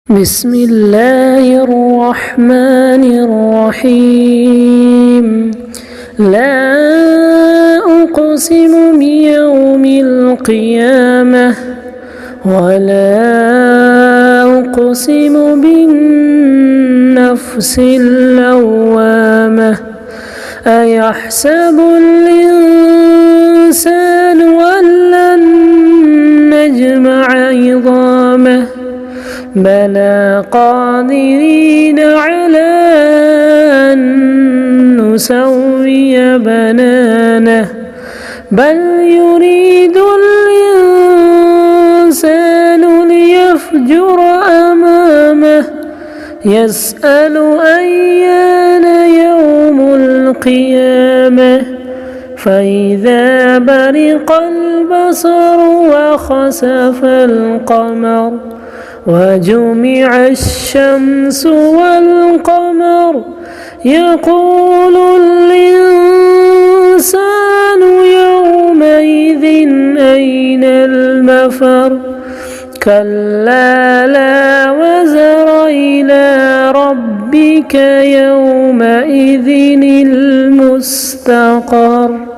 بسم الله الرحمن الرحيم. لا أقسم بيوم القيامة ولا أقسم بالنفس اللوامة. أيحسب الإنسان أن لن نجمع عظامه بلى قادرين على أن نسوي بنانه بل يريد الإنسان ليفجر أمامه يسأل أيان يوم القيامة فإذا برق البصر وخسف القمر وجمع الشمس والقمر يقول الإنسان يومئذ أين المفر كلا لا وزر إلى ربك يومئذ المستقر.